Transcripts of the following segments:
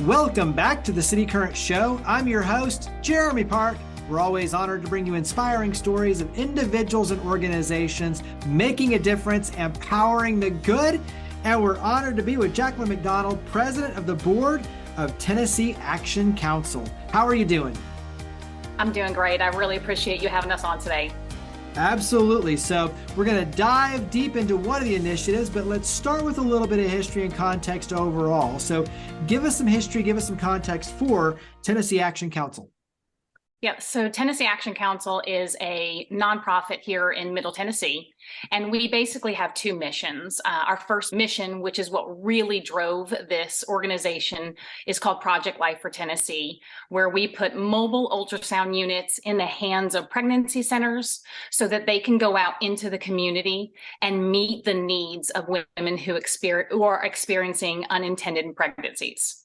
Welcome back to the City Current Show. I'm your host, Jeremy Park. We're always honored to bring you inspiring stories of individuals and organizations making a difference, empowering the good. And we're honored to be with Jacqueline McDonald, president of the board of Tennessee Action Council. How are you doing? I'm doing great. I really appreciate you having us on today. Absolutely. So we're going to dive deep into one of the initiatives, but let's start with a little bit of history and context overall. So give us some history, give us some context for Tennessee Action Council. Yeah, so Tennessee Action Council is a nonprofit here in Middle Tennessee, and we basically have two missions. Our first mission, which is what really drove this organization, is called Project Life for Tennessee, where we put mobile ultrasound units in the hands of pregnancy centers so that they can go out into the community and meet the needs of women who are experiencing unintended pregnancies.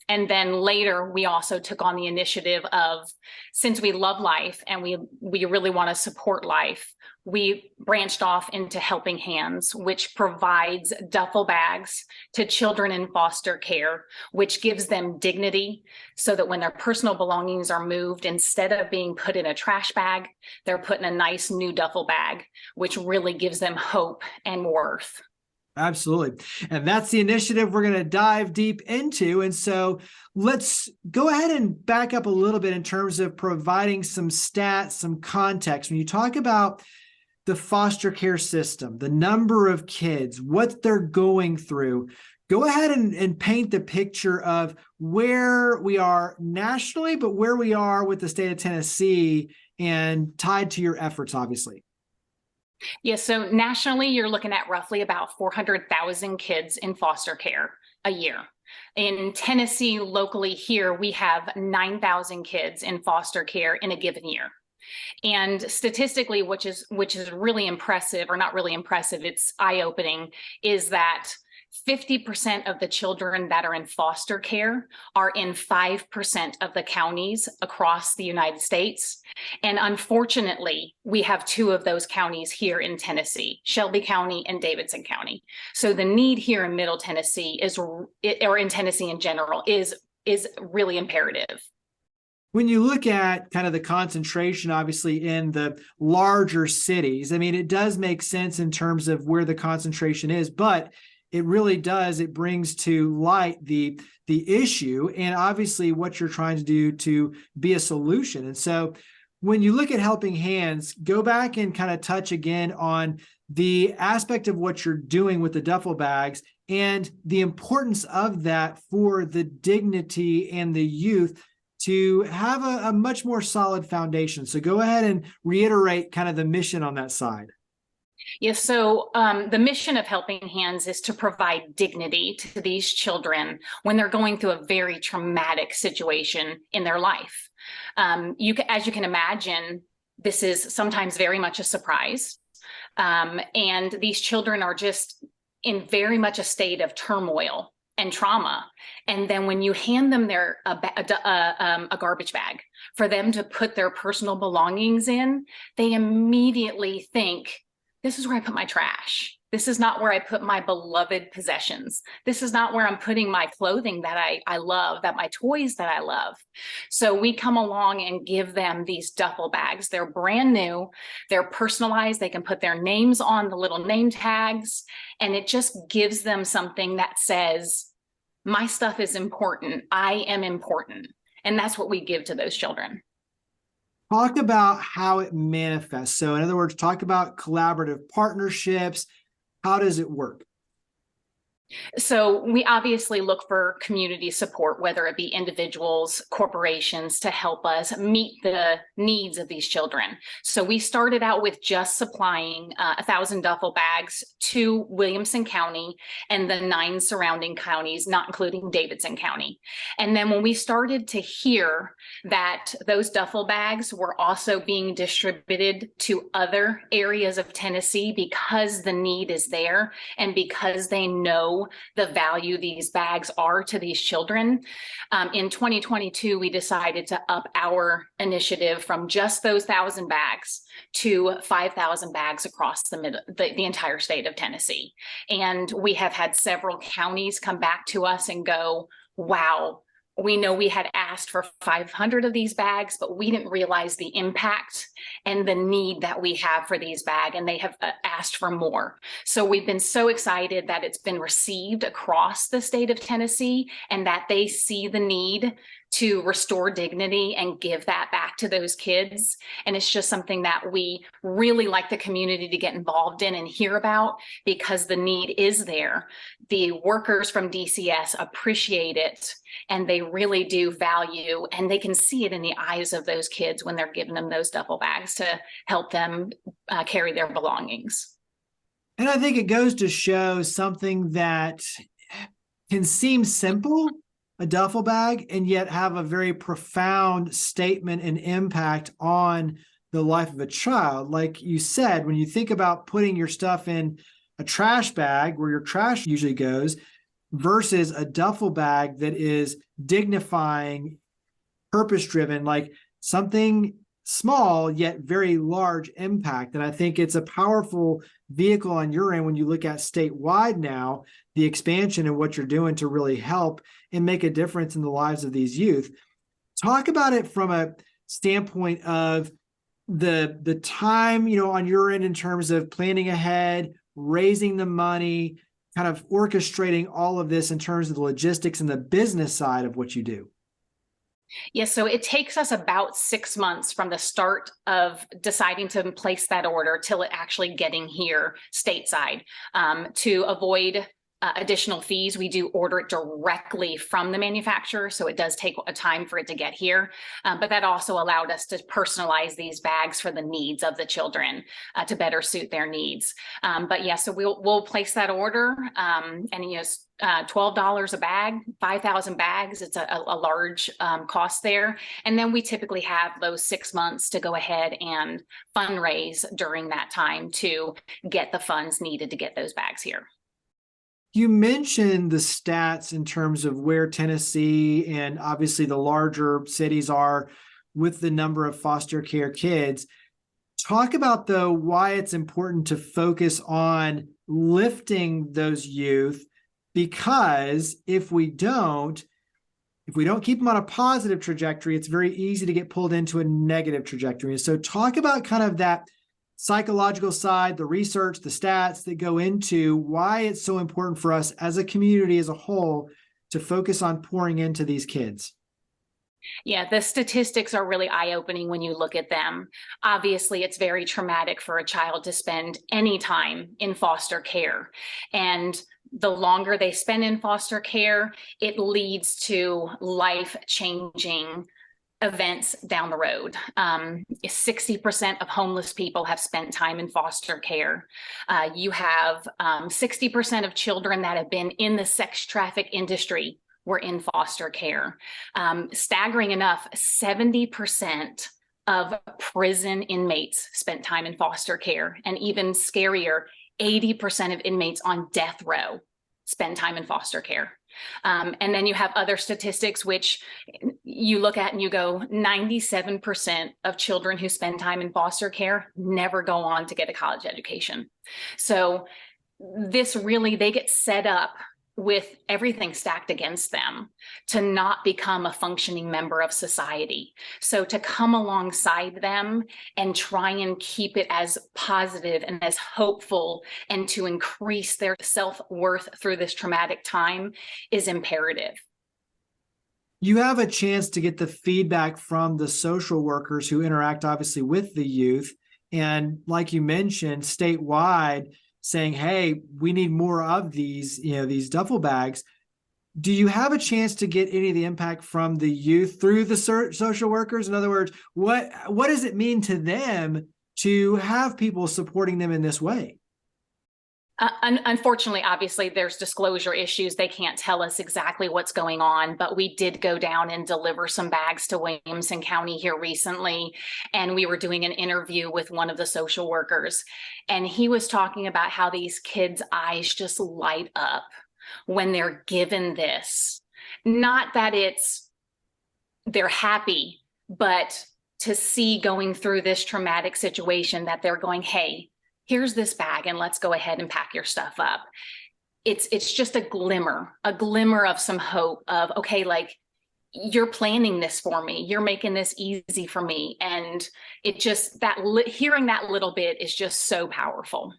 And then later, we also took on the initiative of, since we love life and we really want to support life, we branched off into Helping Hands, which provides duffel bags to children in foster care, which gives them dignity so that when their personal belongings are moved, instead of being put in a trash bag, they're put in a nice new duffel bag, which really gives them hope and worth. Absolutely. And that's the initiative we're going to dive deep into. And so let's go ahead and back up a little bit in terms of providing some stats, some context. When you talk about the foster care system, the number of kids, what they're going through, go ahead and paint the picture of where we are nationally, but where we are with the state of Tennessee and tied to your efforts, obviously. Yes, so nationally, you're looking at roughly about 400,000 kids in foster care a year. In Tennessee, locally here, we have 9,000 kids in foster care in a given year. And statistically, which is really impressive, or not really impressive, it's eye-opening, is that 50% of the children that are in foster care are in 5% of the counties across the United States. And unfortunately, we have two of those counties here in Tennessee, Shelby County and Davidson County. So the need here in Middle Tennessee or in Tennessee in general, is really imperative. When you look at kind of the concentration, obviously, in the larger cities, I mean, it does make sense in terms of where the concentration is, but it really does. It brings to light the issue and obviously what you're trying to do to be a solution. And so when you look at Helping Hands, go back and kind of touch again on the aspect of what you're doing with the duffel bags and the importance of that for the dignity and the youth to have a much more solid foundation. So go ahead and reiterate kind of the mission on that side. Yes, so the mission of Helping Hands is to provide dignity to these children when they're going through a very traumatic situation in their life. As you can imagine, this is sometimes very much a surprise. And these children are just in very much a state of turmoil and trauma. And then when you hand them a garbage bag for them to put their personal belongings in, they immediately think, this is where I put my trash. This is not where I put my beloved possessions. This is not where I'm putting my clothing that I love, my toys that I love. So we come along and give them these duffel bags. They're brand new. They're personalized. They can put their names on the little name tags. And it just gives them something that says, my stuff is important. I am important. And that's what we give to those children. Talk about how it manifests. So in other words, talk about collaborative partnerships. How does it work? So we obviously look for community support, whether it be individuals, corporations, to help us meet the needs of these children. So we started out with just supplying 1,000 duffel bags to Williamson County and the 9 surrounding counties, not including Davidson County. And then when we started to hear that those duffel bags were also being distributed to other areas of Tennessee because the need is there and because they know the value these bags are to these children. In 2022, we decided to up our initiative from just those 1,000 bags to 5,000 bags across the entire state of Tennessee. And we have had several counties come back to us and go, wow, We know we had asked for 500 of these bags, but we didn't realize the impact and the need that we have for these bags, and they have asked for more. So we've been so excited that it's been received across the state of Tennessee and that they see the need to restore dignity and give that back to those kids. And it's just something that we really like the community to get involved in and hear about, because the need is there. The workers from DCS appreciate it, and they really do value, and they can see it in the eyes of those kids when they're giving them those duffel bags to help them carry their belongings. And I think it goes to show something that can seem simple, a duffel bag, and yet have a very profound statement and impact on the life of a child. Like you said, when you think about putting your stuff in a trash bag where your trash usually goes versus a duffel bag that is dignifying, purpose-driven, like something small yet very large impact. And I think it's a powerful vehicle on your end when you look at statewide now, the expansion and what you're doing to really help and make a difference in the lives of these youth. Talk about it from a standpoint of the time, on your end in terms of planning ahead, raising the money, kind of orchestrating all of this in terms of the logistics and the business side of what you do. Yes, so it takes us about 6 months from the start of deciding to place that order till it actually getting here stateside. To avoid additional fees, we do order it directly from the manufacturer, so it does take a time for it to get here. But that also allowed us to personalize these bags for the needs of the children to better suit their needs. But yeah, so we'll place that order, and $12 a bag, 5,000 bags. It's a large cost there. And then we typically have those 6 months to go ahead and fundraise during that time to get the funds needed to get those bags here. You mentioned the stats in terms of where Tennessee and obviously the larger cities are with the number of foster care kids. Talk about, though, why it's important to focus on lifting those youth, because if we don't keep them on a positive trajectory, it's very easy to get pulled into a negative trajectory. So talk about kind of that psychological side, the research, the stats that go into why it's so important for us as a community as a whole to focus on pouring into these kids. Yeah, the statistics are really eye-opening when you look at them. Obviously, it's very traumatic for a child to spend any time in foster care. And the longer they spend in foster care, it leads to life-changing events down the road. 60% of homeless people have spent time in foster care. You have 60% of children that have been in the sex traffic industry were in foster care. Staggering enough, 70% of prison inmates spent time in foster care. And even scarier, 80% of inmates on death row spend time in foster care. And then you have other statistics, which you look at and you go, 97% of children who spend time in foster care never go on to get a college education. So this really, they get set up with everything stacked against them to not become a functioning member of society. So to come alongside them and try and keep it as positive and as hopeful and to increase their self-worth through this traumatic time is imperative. You have a chance to get the feedback from the social workers who interact obviously with the youth. And like you mentioned, statewide, saying, hey, we need more of these, these duffel bags. Do you have a chance to get any of the impact from the youth through the social workers? In other words, what does it mean to them to have people supporting them in this way? Unfortunately, obviously, there's disclosure issues. They can't tell us exactly what's going on, but we did go down and deliver some bags to Williamson County here recently. And we were doing an interview with one of the social workers, and he was talking about how these kids' eyes just light up when they're given this. Not that they're happy, but to see going through this traumatic situation that they're going, hey, here's this bag and let's go ahead and pack your stuff up. It's just a glimmer of some hope of, okay, like you're planning this for me. You're making this easy for me. And it just, hearing that little bit is just so powerful.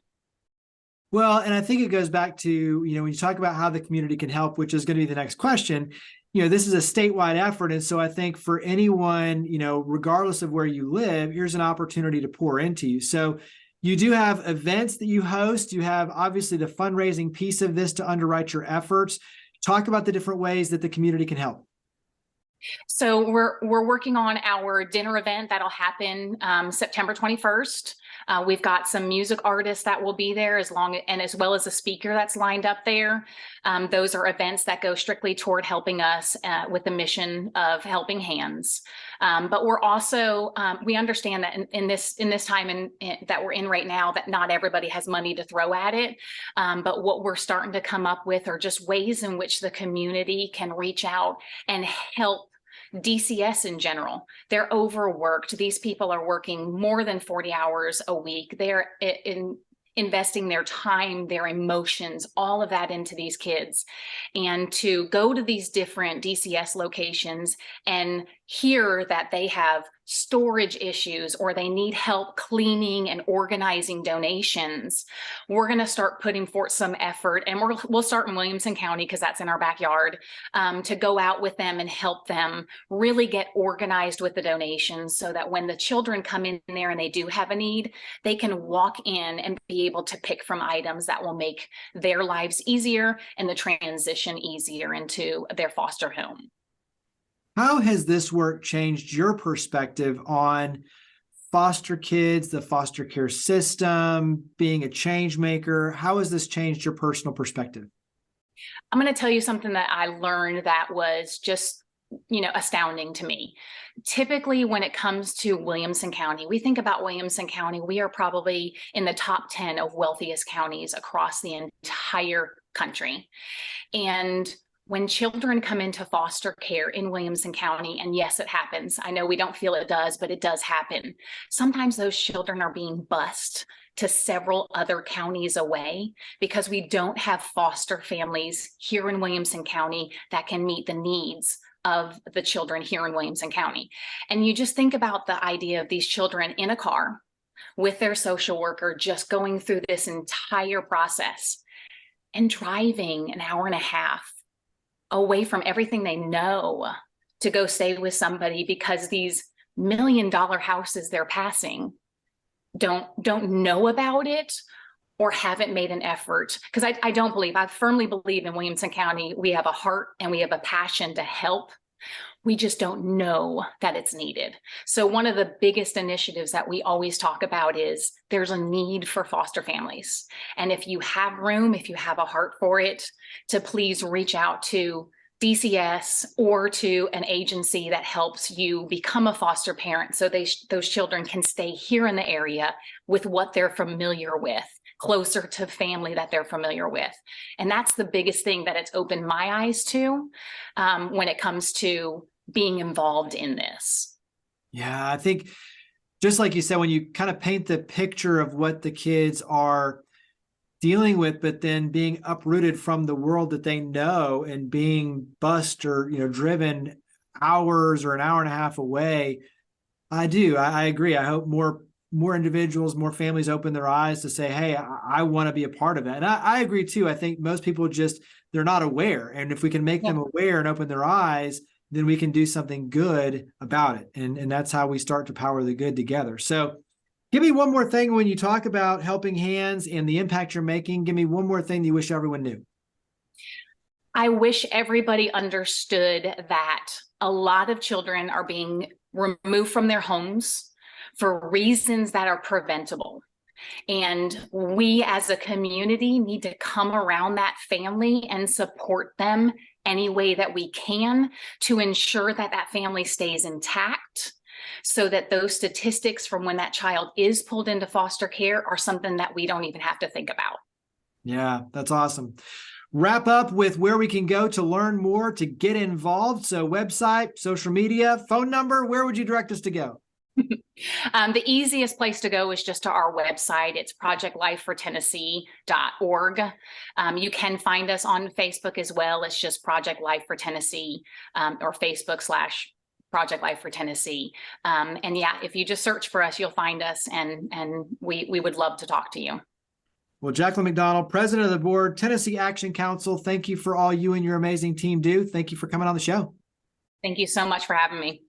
Well, and I think it goes back to, when you talk about how the community can help, which is going to be the next question, this is a statewide effort. And so I think for anyone, regardless of where you live, here's an opportunity to pour into you. So you do have events that you host. You have obviously the fundraising piece of this to underwrite your efforts. Talk about the different ways that the community can help. So we're working on our dinner event that'll happen September 21st. We've got some music artists that will be there as well as a speaker that's lined up there. Those are events that go strictly toward helping us with the mission of Helping Hands. But we're also, we understand that in this time that we're in right now, that not everybody has money to throw at it. But what we're starting to come up with are just ways in which the community can reach out and help DCS in general. They're overworked. These people are working more than 40 hours a week. They're investing their time, their emotions, all of that into these kids. And to go to these different DCS locations and hear that they have storage issues or they need help cleaning and organizing donations, we're going to start putting forth some effort, and we'll start in Williamson County because that's in our backyard, to go out with them and help them really get organized with the donations so that when the children come in there and they do have a need, they can walk in and be able to pick from items that will make their lives easier and the transition easier into their foster home. How has this work changed your perspective on foster kids, the foster care system, being a change maker? How has this changed your personal perspective? I'm going to tell you something that I learned that was just, astounding to me. Typically, when it comes to Williamson County, we think about Williamson County, we are probably in the top 10 of wealthiest counties across the entire country. And when children come into foster care in Williamson County, and yes, it happens. I know we don't feel it does, but it does happen. Sometimes those children are being bused to several other counties away because we don't have foster families here in Williamson County that can meet the needs of the children here in Williamson County. And you just think about the idea of these children in a car with their social worker, just going through this entire process and driving an hour and a half away from everything they know to go stay with somebody because these $1 million houses they're passing don't know about it or haven't made an effort. Because I firmly believe in Williamson County, we have a heart and we have a passion to help. We just don't know that it's needed. So one of the biggest initiatives that we always talk about is there's a need for foster families. And if you have room, if you have a heart for it, to please reach out to DCS or to an agency that helps you become a foster parent so those children can stay here in the area with what they're familiar with, closer to family that they're familiar with. And that's the biggest thing that it's opened my eyes to when it comes to being involved in this. Yeah, I think just like you said, when you kind of paint the picture of what the kids are dealing with, but then being uprooted from the world that they know and being bused or, driven hours or an hour and a half away. I agree. I hope more individuals, more families open their eyes to say, hey, I want to be a part of that. And I agree too. I think most people they're not aware. And if we can make them aware and open their eyes, then we can do something good about it. And that's how we start to power the good together. So give me one more thing when you talk about Helping Hands and the impact you're making. Give me one more thing you wish everyone knew. I wish everybody understood that a lot of children are being removed from their homes for reasons that are preventable. And we as a community need to come around that family and support them any way that we can to ensure that that family stays intact, so that those statistics from when that child is pulled into foster care are something that we don't even have to think about. Yeah, that's awesome. Wrap up with where we can go to learn more, to get involved. So website, social media, phone number, where would you direct us to go? The easiest place to go is just to our website. It's projectlifefortennessee.org. You can find us on Facebook as well. It's just Project Life for Tennessee, or Facebook/Project Life for Tennessee. And yeah, if you just search for us, you'll find us, and we would love to talk to you. Well, Jacqueline McDonald, President of the Board, Tennessee Action Council, thank you for all you and your amazing team do. Thank you for coming on the show. Thank you so much for having me.